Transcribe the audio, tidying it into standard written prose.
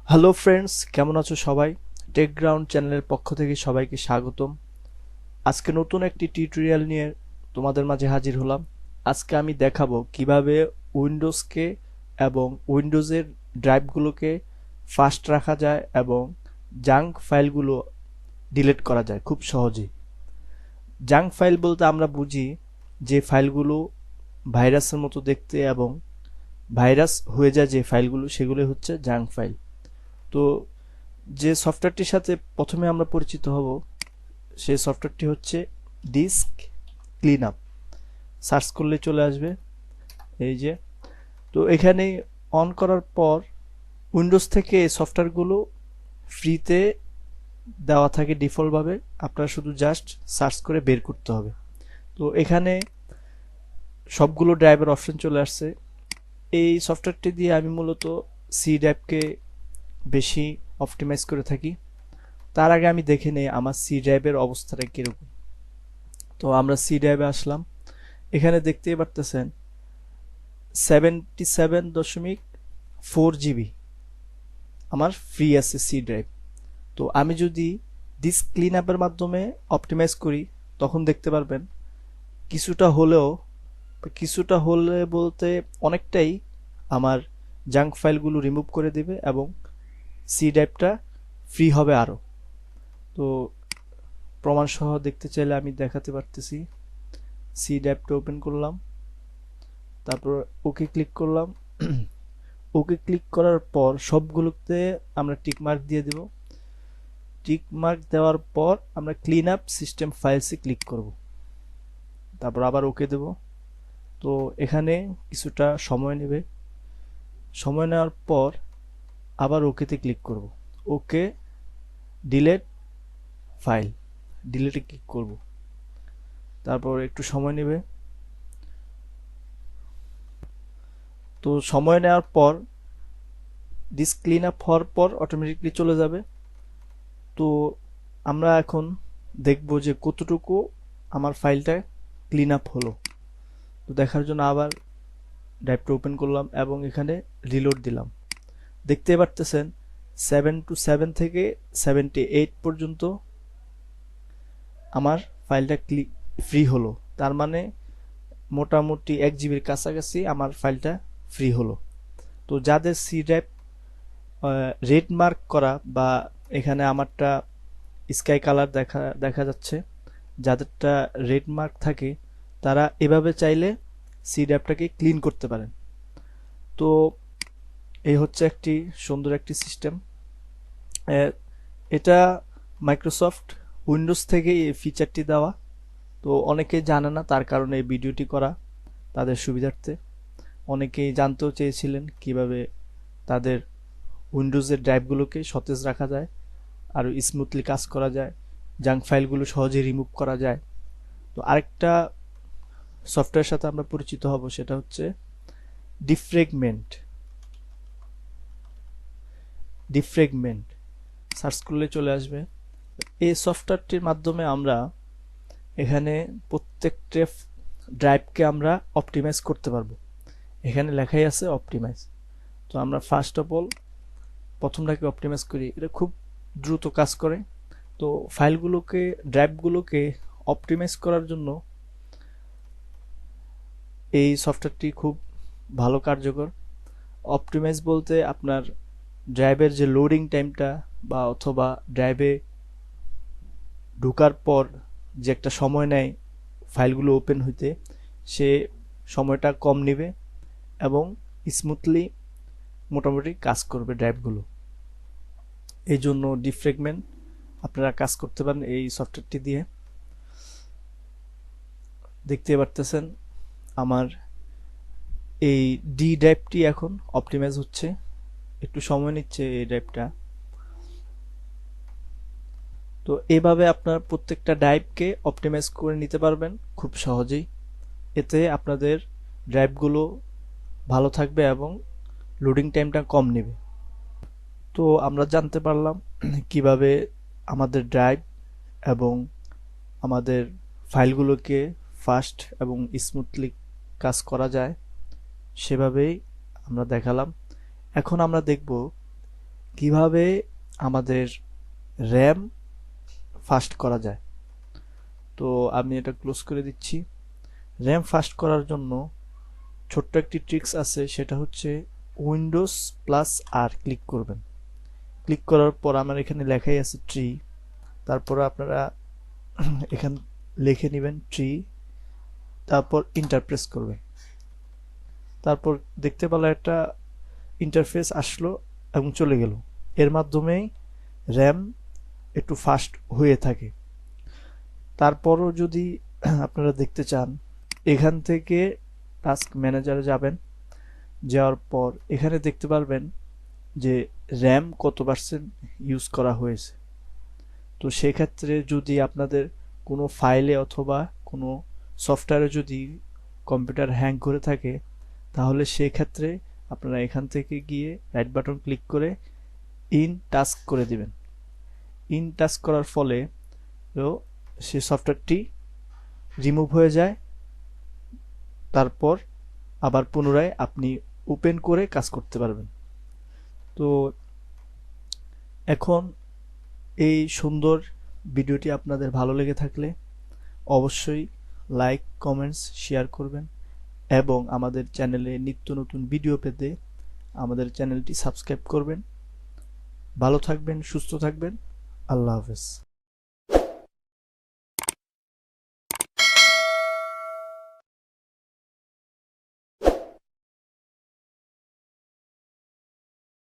Hello friends, কেমন আছো সবাই? টেক গ্রাউন্ড চ্যানেলের পক্ষ থেকে সবাইকে স্বাগতম। আজকে নতুন একটি টিউটোরিয়াল নিয়ে তোমাদের মাঝে হাজির হলাম। আজকে আমি দেখাবো কিভাবে উইন্ডোজকে এবং উইন্ডোজের ড্রাইভগুলোকে ফাস্ট রাখা যায় এবং জাঙ্ক ফাইলগুলো ডিলিট করা যায় খুব সহজেই। জাঙ্ক ফাইল বলতে আমরা বুঝি যে ফাইলগুলো ভাইরাসের মতো দেখতে এবং ভাইরাস হয়ে যায় যে ফাইলগুলো, সেগুলো হচ্ছে জাঙ্ক ফাইল। তো যে সফটওয়্যারটির সাথে প্রথমে আমরা পরিচিত হব সেই সফটওয়্যারটি হচ্ছে ডিস্ক ক্লিন আপ। সার্চ করলে চলে আসবে এই যে। তো এখানে অন করার পর উইন্ডোজ থেকে এই সফটওয়্যারগুলো ফ্রিতে দেওয়া থাকে ডিফল্টভাবে। আপনারা শুধু জাস্ট সার্চ করে বের করতে হবে। তো এখানে সবগুলো ড্রাইভের অপশন চলে আসছে। এই সফটওয়্যারটি দিয়ে আমি মূলত সি ড্রাইভকে বেশি অপটিমাইজ করে থাকি। তার আগে আমি দেখে নেই আমার সি ড্রাইভের অবস্থাটা কিরকম। তো আমরা সি ড্রাইভে আসলাম। এখানে দেখতেই পারতেছেন 77.4 জিবি আমার ফ্রি আছে সি ড্রাইভ। তো আমি যদি ডিস্ক ক্লিন আপের মাধ্যমে অপটিমাইজ করি তখন দেখতে পারবেন কিছুটা হলে বলতে অনেকটাই আমার জাঙ্ক ফাইলগুলো রিমুভ করে দিবে এবং সি ড্রাইভটা ফ্রি হবে আরও। তো প্রমাণ সহ দেখতে চাইলে আমি দেখাতে পারতেছি। সি ড্রাইভটা ওপেন করলাম, তারপর ওকে ক্লিক করলাম। ওকে ক্লিক করার পর সবগুলোতে আমরা টিক মার্ক দিয়ে দেব। টিক মার্ক দেওয়ার পর আমরা ক্লিন আপ সিস্টেম ফাইলসে ক্লিক করব, তারপর আবার ওকে দেব। তো এখানে কিছুটা সময় নেবে। সময় নেওয়ার পর আবার ওকেতে ক্লিক করব। ওকে, ডিলেট ফাইল, ডিলেটে ক্লিক করব। তারপর একটু সময় নেবে। তো সময় নেওয়ার পর ডিস্ক ক্লিন আপ হওয়ার পর অটোমেটিকলি চলে যাবে। তো আমরা এখন দেখব যে কতটুকু আমার ফাইলটা ক্লিন আপ হলো। তো দেখার জন্য আবার ড্রাইভটা ওপেন করলাম এবং এখানে রিলোড দিলাম। দেখতে পারতেছেন 7 থেকে 78 পর্যন্ত আমার ফাইলটা ফ্রি হলো। তার মানে মোটামুটি 1 জিবির কাছাকাছি আমার ফাইলটা ফ্রি হলো। তো যাদের সি ড্রাইভ রেড মার্ক করা বা এখানে আমারটা স্কাই কালার দেখা যাচ্ছে, যাদেরটা রেড মার্ক থাকে তারা এভাবে চাইলে সি ড্রাইভটাকে ক্লিন করতে পারেন। তো এই হচ্ছে একটি সুন্দর একটি সিস্টেম। এটা মাইক্রোসফট উইন্ডোজ থেকে এই ফিচারটি দেওয়া। তো অনেকেই জানে না, তার কারণে এই ভিডিওটি করা তাদের সুবিধার্থে। অনেকেই জানতেও চেয়েছিলেন কিভাবে তাদের উইন্ডোজের ড্রাইভগুলোকে সতেজ রাখা যায়, আরও স্মুথলি কাজ করা যায়, জাঙ্ক ফাইলগুলো সহজে রিমুভ করা যায়। তো আরেকটা সফটওয়্যার সাথে আমরা পরিচিত হব, সেটা হচ্ছে ডিফ্রেগমেন্ট। ডিফ্রেগমেন্ট সার্চ করলে চলে আসবে। এই সফটওয়্যারটির মাধ্যমে আমরা এখানে প্রত্যেকটা ড্রাইভকে আমরা অপটিমাইজ করতে পারবো। এখানে লেখাই আছে অপটিমাইজ। তো আমরা ফার্স্ট অফ অল প্রথমটাকে অপটিমাইজ করি। এটা খুব দ্রুত কাজ করে। তো ফাইলগুলোকে, ড্রাইভগুলোকে অপটিমাইজ করার জন্য এই সফটওয়্যারটি খুব ভালো কার্যকর। অপটিমাইজ বলতে আপনার ড্রাইভের যে লোডিং টাইমটা বা অথবা ড্রাইভে ঢোকার পর যে একটা সময় নেয় ফাইলগুলো ওপেন হইতে, সে সময়টা কম নেবে এবং স্মুথলি মোটামুটি কাজ করবে ড্রাইভগুলো। এই জন্য ডিফ্রেগমেন্ট আপনারা কাজ করতে পারেন এই সফটওয়্যারটি দিয়ে। দেখতে পারতেছেন আমার এই ডি ড্রাইভটি এখন অপটিমাইজ হচ্ছে, একটু সময় নিচ্ছে এই ড্রাইভটা। তো এভাবে আপনার প্রত্যেকটা ড্রাইভকে অপটিমাইজ করে নিতে পারবেন খুব সহজেই। এতে আপনাদের ড্রাইভগুলো ভালো থাকবে এবং লোডিং টাইমটা কম নেবে। তো আমরা জানতে পারলাম কিভাবে আমাদের ড্রাইভ এবং আমাদের ফাইলগুলোকে ফাস্ট এবং স্মুথলি কাজ করা যায়, সেভাবেই আমরা দেখালাম। এখন আমরা দেখব কিভাবে আমাদের র্যাম ফাস্ট করা যায়। তো আমি এটা ক্লোজ করে দিচ্ছি। র্যাম ফাস্ট করার জন্য ছোট্ট একটি ট্রিক্স আছে, সেটা হচ্ছে উইন্ডোজ প্লাস আর ক্লিক করবেন। ক্লিক করার পর আমার এখানে লেখাই আছে ট্রি, তারপর আপনারা এখানে লিখে নেবেন ট্রি, তারপর ইন্টার প্রেস করবেন। তারপর দেখতে পেলে একটা ইন্টারফেস আসলো এবং চলে গেল। এর মাধ্যমেই র্যাম একটু ফাস্ট হয়ে থাকে। তারপরও যদি আপনারা দেখতে চান, এখান থেকে টাস্ক ম্যানেজারে যাবেন। যাওয়ার পর এখানে দেখতে পারবেন যে র্যাম কত পার্সেন্ট ইউজ করা হয়েছে। তো সেক্ষেত্রে যদি আপনাদের কোনো ফাইলে অথবা কোনো সফটওয়্যারে যদি কম্পিউটার হ্যাং করে থাকে, তাহলে সেক্ষেত্রে আপনারা এখান থেকে গিয়ে রাইট বাটন ক্লিক করে ইন টাস্ক করে দিবেন। ইন টাস্ক করার ফলে সে সফটওয়্যারটি রিমুভ হয়ে যায়। তারপর আবার পুনরায় আপনি ওপেন করে কাজ করতে পারবেন। তো এখন এই সুন্দর ভিডিওটি আপনাদের ভালো লেগে থাকলে অবশ্যই লাইক, কমেন্টস, শেয়ার করবেন এবং আমাদের চ্যানেলে নিত্য নতুন ভিডিও পেতে আমাদের চ্যানেলটি সাবস্ক্রাইব করবেন। ভালো থাকবেন, সুস্থ থাকবেন। আল্লাহ হাফেজ।